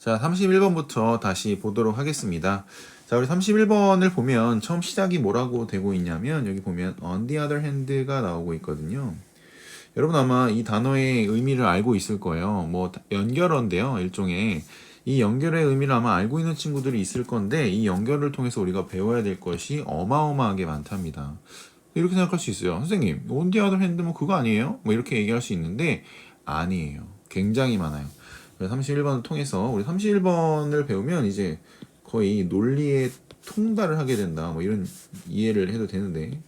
자, 31번부터 다시 보도록 하겠습니다. 자, 우리 31번을 보면 처음 시작이 뭐라고 되고 있냐면 여기 보면 on the other hand가 나오고 있거든요. 여러분 아마 이 단어의 의미를 알고 있을 거예요. 뭐 연결어인데요. 일종의 이 연결의 의미를 아마 알고 있는 친구들이 있을 건데 이 연결을 통해서 우리가 배워야 될 것이 어마어마하게 많답니다. 이렇게 생각할 수 있어요. 선생님, on the other hand 뭐 그거 아니에요? 뭐 이렇게 얘기할 수 있는데 아니에요. 굉장히 많아요. 31번을 통해서 우리 31번을 배우면 이제 거의 논리에 통달을 하게 된다. 뭐 이런 이해를 해도 되는데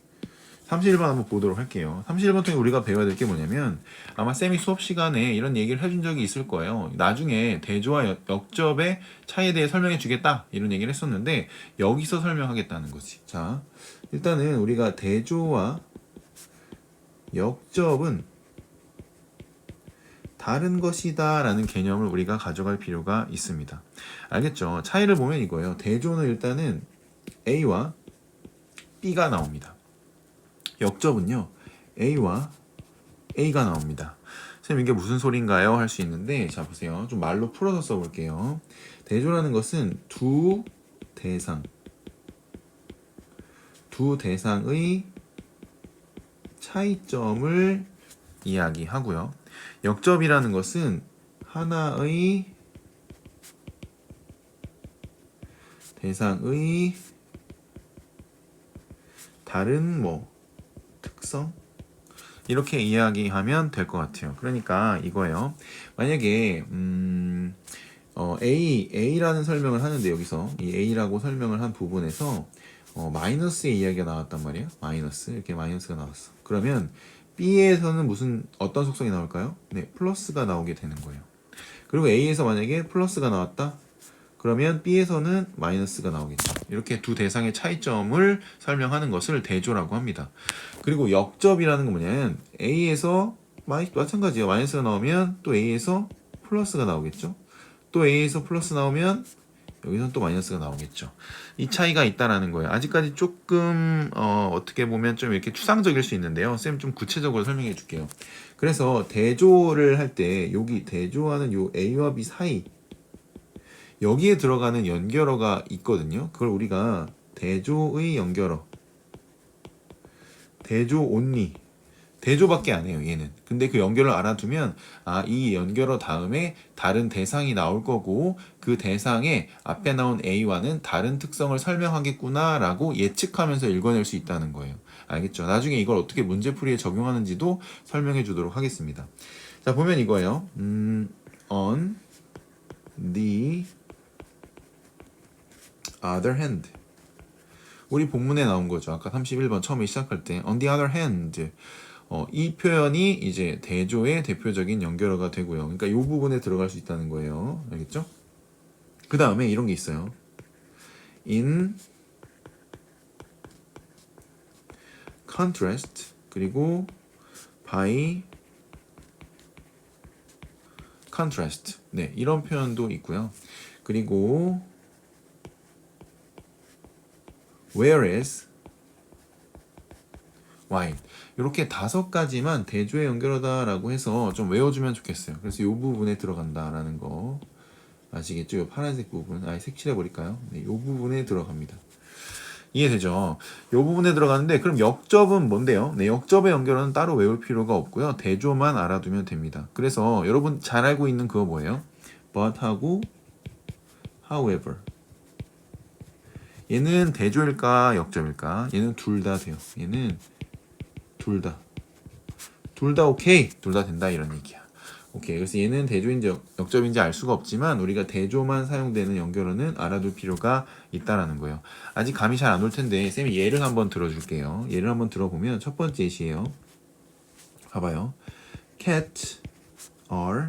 31번 한번 보도록 할게요. 31번 통해 우리가 배워야 될 게 뭐냐면 아마 쌤이 수업 시간에 이런 얘기를 해준 적이 있을 거예요. 나중에 대조와 역접의 차이에 대해 설명해 주겠다 이런 얘기를 했었는데 여기서 설명하겠다는 거지. 자, 일단은 우리가 대조와 역접은 다른 것이다 라는 개념을 우리가 가져갈 필요가 있습니다. 알겠죠? 차이를 보면 이거예요. 대조는 일단은 A와 B가 나옵니다. 역접은요 A와 A가 나옵니다. 선생님 이게 무슨 소린가요? 할 수 있는데 자 보세요. 좀 말로 풀어서 써볼게요. 대조라는 것은 두 대상의 차이점을 이야기하고요. 역접이라는 것은 하나의 대상의 다른 특성? 이렇게 이야기하면 될 것 같아요. 그러니까 이거예요. 만약에 A라는 설명을 하는데 여기서 이 A라고 설명을 한 부분에서 마이너스의 이야기가 나왔단 말이에요. 마이너스 이렇게 마이너스가 나왔어. 그러면 B에서는 어떤 속성이 나올까요? 네, 플러스가 나오게 되는 거예요. 그리고 A에서 만약에 플러스가 나왔다? 그러면 B에서는 마이너스가 나오겠죠. 이렇게 두 대상의 차이점을 설명하는 것을 대조라고 합니다. 그리고 역접이라는 건 뭐냐면 A에서 마찬가지예요. 마이너스가 나오면 또 A에서 플러스가 나오겠죠. 또 A에서 플러스 나오면 여기서는 또 마이너스가 나오겠죠. 이 차이가 있다라는 거예요. 아직까지 조금 어떻게 보면 좀 이렇게 추상적일 수 있는데요. 쌤 좀 구체적으로 설명해 줄게요. 그래서 대조를 할 때 여기 대조하는 요 A와 B 사이 여기에 들어가는 연결어가 있거든요. 그걸 우리가 대조의 연결어, 대조 온리, 대조밖에 안 해요, 얘는. 근데 그 연결을 알아두면 이 연결어 다음에 다른 대상이 나올 거고 그 대상의 앞에 나온 A와는 다른 특성을 설명하겠구나 라고 예측하면서 읽어낼 수 있다는 거예요. 알겠죠? 나중에 이걸 어떻게 문제풀이에 적용하는지도 설명해 주도록 하겠습니다. 자, 보면 이거예요. On the other hand. 우리 본문에 나온 거죠. 아까 31번 처음에 시작할 때 on the other hand. 이 표현이 이제 대조의 대표적인 연결어가 되고요. 그러니까 이 부분에 들어갈 수 있다는 거예요. 알겠죠? 그 다음에 이런 게 있어요. in contrast 그리고 by contrast. 네, 이런 표현도 있고요. 그리고 whereas while 이렇게 5가지만 대조의 연결어다라고 해서 좀 외워주면 좋겠어요. 그래서 이 부분에 들어간다라는 거 아시겠죠? 이 파란색 부분 색칠해 버릴까요? 네, 이 부분에 들어갑니다. 이해되죠? 이 부분에 들어가는데 그럼 역접은 뭔데요? 네, 역접의 연결어는 따로 외울 필요가 없고요. 대조만 알아두면 됩니다. 그래서 여러분 잘 알고 있는 그거 뭐예요? but하고 however. 얘는 대조일까 역접일까? 얘는 둘 다 돼요. 얘는 둘 다 오케이. 둘 다 된다 이런 얘기야. 오케이. 그래서 얘는 대조인지 역접인지 알 수가 없지만 우리가 대조만 사용되는 연결어는 알아둘 필요가 있다라는 거예요. 아직 감이 잘 안 올 텐데 쌤이 예를 한번 들어줄게요. 예를 한번 들어보면 첫 번째 예시예요. 봐봐요. Cat are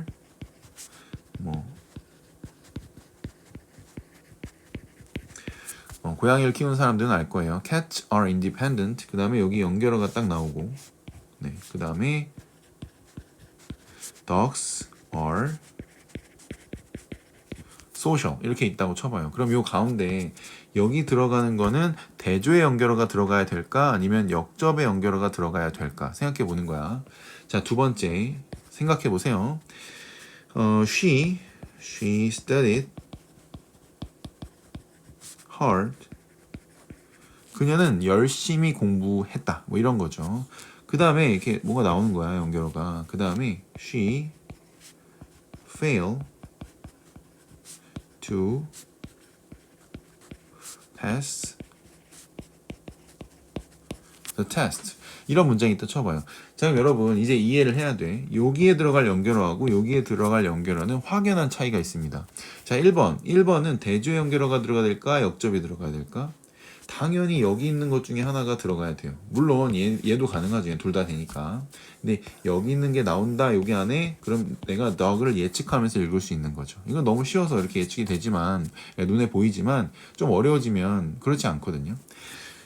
고양이를 키우는 사람들은 알 거예요. Cats are independent. 그 다음에 여기 연결어가 딱 나오고, 네, 그 다음에 Dogs are social 이렇게 있다고 쳐봐요. 그럼 요 가운데 여기 들어가는 거는 대조의 연결어가 들어가야 될까? 아니면 역접의 연결어가 들어가야 될까? 생각해 보는 거야. 자, 두 번째 생각해 보세요. She studied hard. 그녀는 열심히 공부했다. 뭐 이런 거죠. 그 다음에 이렇게 뭐가 나오는 거야, 연결어가. 그 다음에 she failed to pass the test. 이런 문장이 있다 쳐봐요. 자, 그럼 여러분 이제 이해를 해야 돼. 여기에 들어갈 연결어하고 여기에 들어갈 연결어는 확연한 차이가 있습니다. 자, 1번은 대조 연결어가 들어가야 될까? 역접이 들어가야 될까? 당연히 여기 있는 것 중에 하나가 들어가야 돼요. 물론 얘도 가능하죠. 둘 다 되니까. 근데 여기 있는 게 나온다 여기 안에, 그럼 내가 너를 예측하면서 읽을 수 있는 거죠. 이건 너무 쉬워서 이렇게 예측이 되지만, 눈에 보이지만 좀 어려워지면 그렇지 않거든요.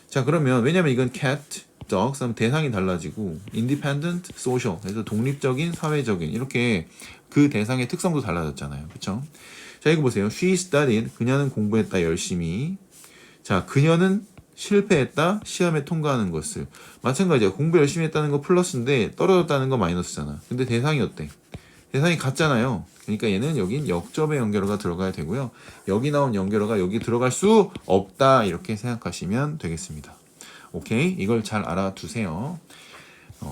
자, 그러면 왜냐면 이건 cat, dog, 그럼 대상이 달라지고 independent, social, 그래서 독립적인, 사회적인, 이렇게 그 대상의 특성도 달라졌잖아요. 그쵸? 자, 이거 보세요. She studied, 그녀는 공부했다 열심히. 자, 그녀는 실패했다, 시험에 통과하는 것을. 마찬가지야. 공부 열심히 했다는 거 플러스인데 떨어졌다는 거 마이너스잖아. 근데 대상이 어때? 대상이 같잖아요. 그러니까 얘는 여긴 역접의 연결어가 들어가야 되고요. 여기 나온 연결어가 여기 들어갈 수 없다, 이렇게 생각하시면 되겠습니다. 오케이? 이걸 잘 알아두세요.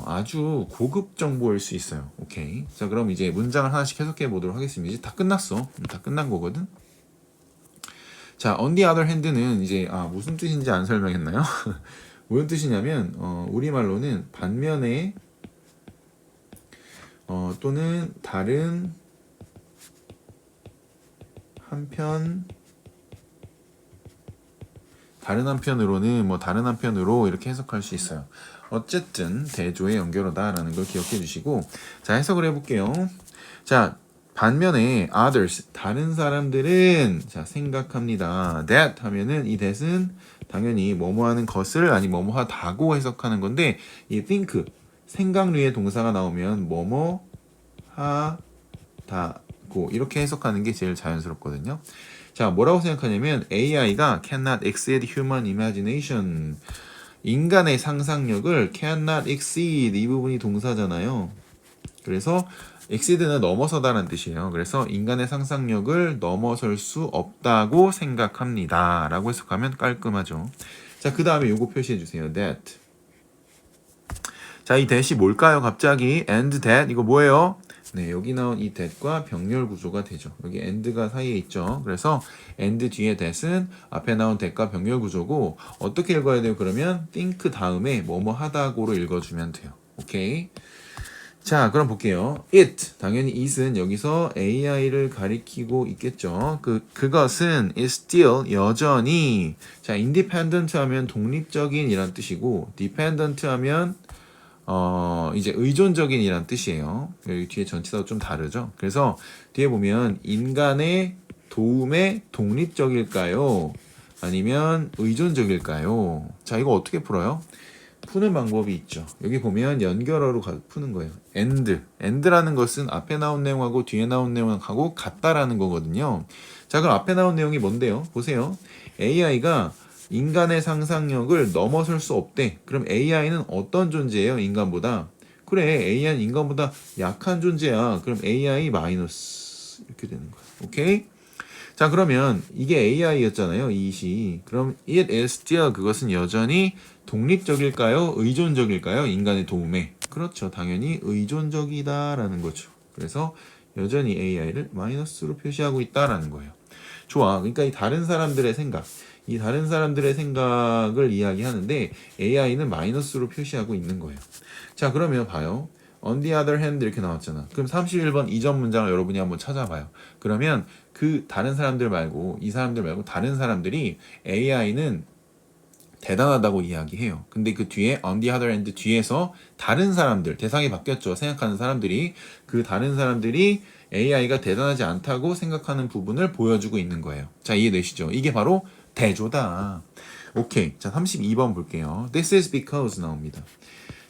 아주 고급 정보일 수 있어요. 오케이. 자, 그럼 이제 문장을 하나씩 해석해 보도록 하겠습니다. 이제 다 끝났어. 다 끝난 거거든. 자, on the other hand는 이제 무슨 뜻인지 안 설명했나요? 무슨 뜻이냐면 우리말로는 반면에 또는 다른 한편으로는 뭐 다른 한편으로 이렇게 해석할 수 있어요. 어쨌든 대조의 연결어다라는 걸 기억해 주시고, 자, 해석을 해볼게요. 자, 반면에 others, 다른 사람들은, 자, 생각합니다. that 하면은 이 that은 당연히 뭐뭐 하는 것을 아니 뭐뭐 하다고 해석하는 건데, 이 think, 생각류의 동사가 나오면 뭐뭐 하다고 이렇게 해석하는 게 제일 자연스럽거든요. 자, 뭐라고 생각하냐면 AI가 cannot exceed human imagination. 인간의 상상력을 cannot exceed, 이 부분이 동사잖아요. 그래서 exceed는 넘어서다라는 뜻이에요. 그래서 인간의 상상력을 넘어설 수 없다고 생각합니다. 라고 해석하면 깔끔하죠. 자, 그 다음에 요거 표시해 주세요. that. 자, 이 that이 뭘까요? 갑자기 and that, 이거 뭐예요? 네, 여기 나온 이 that과 병렬 구조가 되죠. 여기 and가 사이에 있죠. 그래서 and 뒤에 that은 앞에 나온 that과 병렬 구조고, 어떻게 읽어야 돼요? 그러면 think 다음에 뭐뭐 하다고로 읽어주면 돼요. 오케이. 자, 그럼 볼게요. it, 당연히 it은 여기서 AI를 가리키고 있겠죠. 그것은 is still, 여전히. 자, independent 하면 독립적인 이란 뜻이고, dependent 하면 이제 의존적인 이란 뜻이에요. 여기 뒤에 전치사도 좀 다르죠. 그래서 뒤에 보면 인간의 도움에 독립적일까요? 아니면 의존적일까요? 자, 이거 어떻게 풀어요? 푸는 방법이 있죠. 여기 보면 연결어로 푸는 거예요. and라는 것은 앞에 나온 내용하고 뒤에 나온 내용하고 같다라는 거거든요. 자, 그럼 앞에 나온 내용이 뭔데요? 보세요. AI가 인간의 상상력을 넘어설 수 없대. 그럼 AI는 어떤 존재예요? 인간보다. 그래, AI는 인간보다 약한 존재야. 그럼 AI 마이너스 이렇게 되는 거야. 오케이? 자, 그러면 이게 AI였잖아요. 이시. 그럼 it is still, 그것은 여전히 독립적일까요? 의존적일까요? 인간의 도움에. 그렇죠. 당연히 의존적이다라는 거죠. 그래서 여전히 AI를 마이너스로 표시하고 있다라는 거예요. 좋아. 그러니까 이 다른 사람들의 생각을 이야기하는데 AI는 마이너스로 표시하고 있는 거예요. 자, 그러면 봐요. on the other hand 이렇게 나왔잖아. 그럼 31번 이전 문장을 여러분이 한번 찾아봐요. 그러면 그 다른 사람들 말고, 이 사람들 말고 다른 사람들이 AI는 대단하다고 이야기해요. 근데 그 뒤에 on the other hand 뒤에서 다른 사람들, 대상이 바뀌었죠. 생각하는 사람들이, 그 다른 사람들이 AI가 대단하지 않다고 생각하는 부분을 보여주고 있는 거예요. 자, 이해되시죠? 이게 바로 대조다. 오케이. 자, 32번 볼게요. This is because 나옵니다.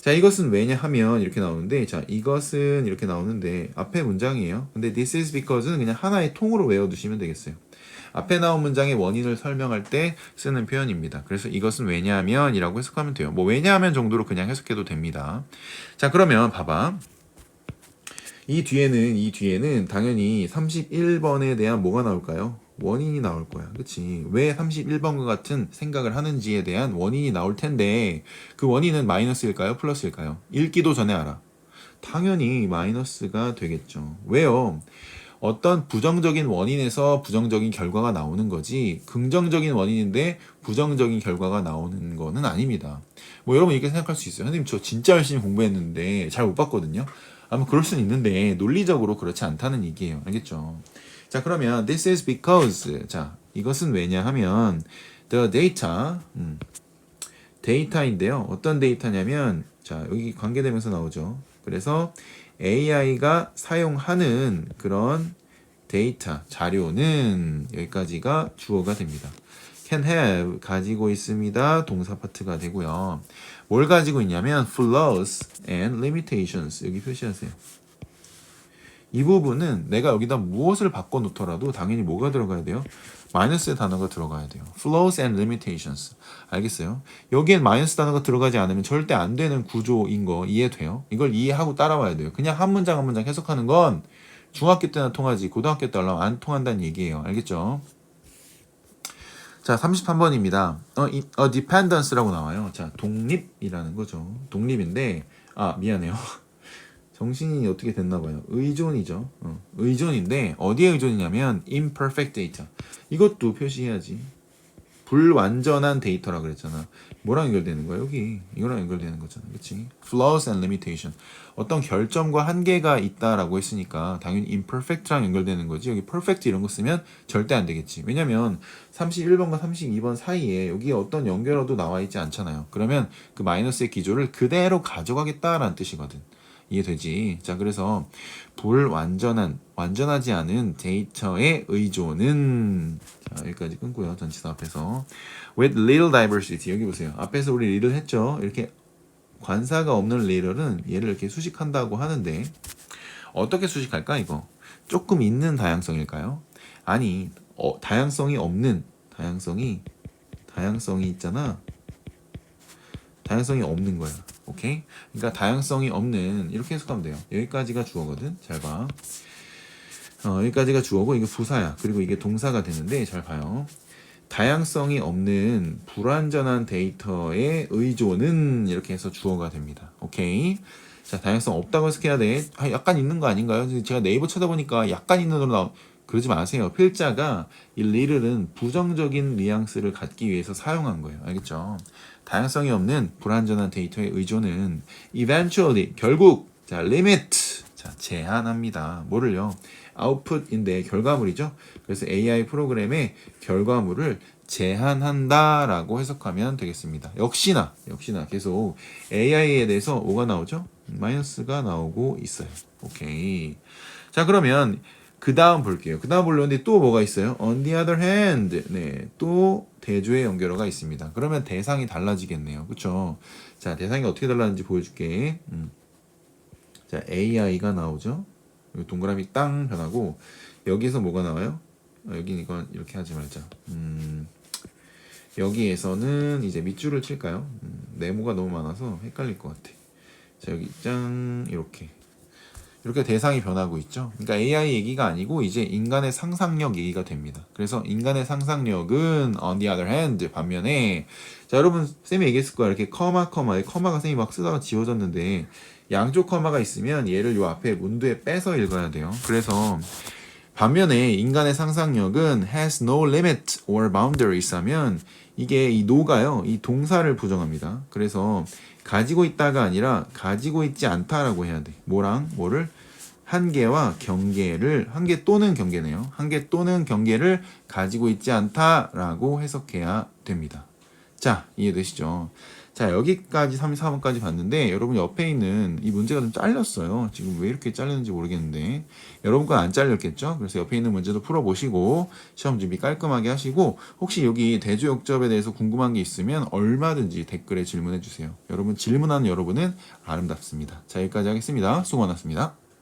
자, 이것은 왜냐하면 이렇게 나오는데, 자, 이것은 이렇게 나오는데 앞에 문장이에요. 근데 this is because는 그냥 하나의 통으로 외워두시면 되겠어요. 앞에 나온 문장의 원인을 설명할 때 쓰는 표현입니다. 그래서 이것은 왜냐하면 이라고 해석하면 돼요. 뭐 왜냐하면 정도로 그냥 해석해도 됩니다. 자, 그러면 봐봐. 이 뒤에는 당연히 31번에 대한 뭐가 나올까요? 원인이 나올 거야. 그치? 왜 31번과 같은 생각을 하는지에 대한 원인이 나올 텐데, 그 원인은 마이너스일까요? 플러스일까요? 읽기도 전에 알아. 당연히 마이너스가 되겠죠. 왜요? 어떤 부정적인 원인에서 부정적인 결과가 나오는 거지, 긍정적인 원인인데 부정적인 결과가 나오는 거는 아닙니다. 뭐 여러분 이렇게 생각할 수 있어요. 선생님 저 진짜 열심히 공부했는데 잘 못 봤거든요. 아마 그럴 수는 있는데 논리적으로 그렇지 않다는 얘기예요. 알겠죠? 자, 그러면 this is because, 자, 이것은 왜냐 하면 the data, 데이터인데요. 어떤 데이터냐면, 자, 여기 관계되면서 나오죠. 그래서 AI가 사용하는 그런 데이터, 자료는 여기까지가 주어가 됩니다. can have, 가지고 있습니다. 동사 파트가 되고요. 뭘 가지고 있냐면 flaws and limitations, 여기 표시하세요. 이 부분은 내가 여기다 무엇을 바꿔놓더라도 당연히 뭐가 들어가야 돼요? 마이너스의 단어가 들어가야 돼요. flaws and limitations. 알겠어요? 여기엔 마이너스 단어가 들어가지 않으면 절대 안 되는 구조인 거 이해돼요? 이걸 이해하고 따라와야 돼요. 그냥 한 문장 한 문장 해석하는 건 중학교 때나 통하지 고등학교 때 하려면 안 통한다는 얘기예요. 알겠죠? 자, 33번입니다. dependence라고 나와요. 자, 독립이라는 거죠. 독립인데, 미안해요. 정신이 어떻게 됐나 봐요. 의존이죠. 의존인데 어디에 의존이냐면 imperfect data. 이것도 표시해야지. 불완전한 데이터라 그랬잖아. 뭐랑 연결되는 거야? 여기 이거랑 연결되는 거잖아. 그렇지? flaws and limitation. 어떤 결점과 한계가 있다라고 했으니까 당연히 imperfect랑 연결되는 거지. 여기 perfect 이런 거 쓰면 절대 안 되겠지. 왜냐면 31번과 32번 사이에 여기에 어떤 연결어도 나와 있지 않잖아요. 그러면 그 마이너스의 기조를 그대로 가져가겠다라는 뜻이거든. 이해되지? 자, 그래서 완전하지 않은 데이터의 의존은, 자, 여기까지 끊고요. 전치사 앞에서 with little diversity, 여기 보세요. 앞에서 우리 little 했죠. 이렇게 관사가 없는 little은 얘를 이렇게 수식한다고 하는데 어떻게 수식할까 이거? 조금 있는 다양성일까요? 아니, 다양성이 없는, 다양성이 있잖아. 다양성이 없는 거야. 오케이? 그러니까 다양성이 없는, 이렇게 해석하면 돼요. 여기까지가 주어거든. 잘 봐. 여기까지가 주어고 이게 부사야. 그리고 이게 동사가 되는데 잘 봐요. 다양성이 없는 불완전한 데이터의 의존은 이렇게 해서 주어가 됩니다. 오케이? 자, 다양성 없다고 해석해야 돼. 약간 있는 거 아닌가요? 제가 네이버 찾아보니까 약간 있는 으로 나오. 그러지 마세요. 필자가 이 little은 부정적인 뉘앙스를 갖기 위해서 사용한 거예요. 알겠죠? 다양성이 없는 불완전한 데이터의 의존은 eventually, 결국, 자, limit, 자, 제한합니다. 뭐를요? output인데 결과물이죠. 그래서 AI 프로그램의 결과물을 제한한다라고 해석하면 되겠습니다. 역시나 계속 AI에 대해서 뭐가 나오죠? 마이너스가 나오고 있어요. 오케이. 자, 그러면 그 다음 볼게요. 그 다음 보려는데 또 뭐가 있어요? On the other hand, 네, 또 대조의 연결어가 있습니다. 그러면 대상이 달라지겠네요. 그쵸? 자, 대상이 어떻게 달라지는지 보여줄게. 자, AI가 나오죠? 여기 동그라미 땅 변하고, 여기에서 뭐가 나와요? 여기 이건 이렇게 하지 말자. 여기에서는 이제 밑줄을 칠까요? 네모가 너무 많아서 헷갈릴 것 같아. 자, 여기 짱, 이렇게 대상이 변하고 있죠. 그러니까 AI 얘기가 아니고 이제 인간의 상상력 얘기가 됩니다. 그래서 인간의 상상력은 on the other hand, 반면에, 자, 여러분 쌤이 얘기했을 거야. 이렇게 커마가 쌤이 막 쓰다가 지워졌는데 양쪽 커마가 있으면 얘를 요 앞에 문두에 빼서 읽어야 돼요. 그래서 반면에 인간의 상상력은 has no limit or boundaries 하면 이게 이 no가요, 이 동사를 부정합니다. 그래서 가지고 있다가 아니라 가지고 있지 않다라고 해야 돼. 뭐를? 한계와 경계를, 한계 또는 경계네요. 한계 또는 경계를 가지고 있지 않다라고 해석해야 됩니다. 자, 이해되시죠? 자, 여기까지 34번까지 봤는데 여러분 옆에 있는 이 문제가 좀 잘렸어요. 지금 왜 이렇게 잘렸는지 모르겠는데 여러분 건 안 잘렸겠죠? 그래서 옆에 있는 문제도 풀어보시고 시험 준비 깔끔하게 하시고, 혹시 여기 대조역접에 대해서 궁금한 게 있으면 얼마든지 댓글에 질문해 주세요. 여러분, 질문하는 여러분은 아름답습니다. 자, 여기까지 하겠습니다. 수고 많았습니다.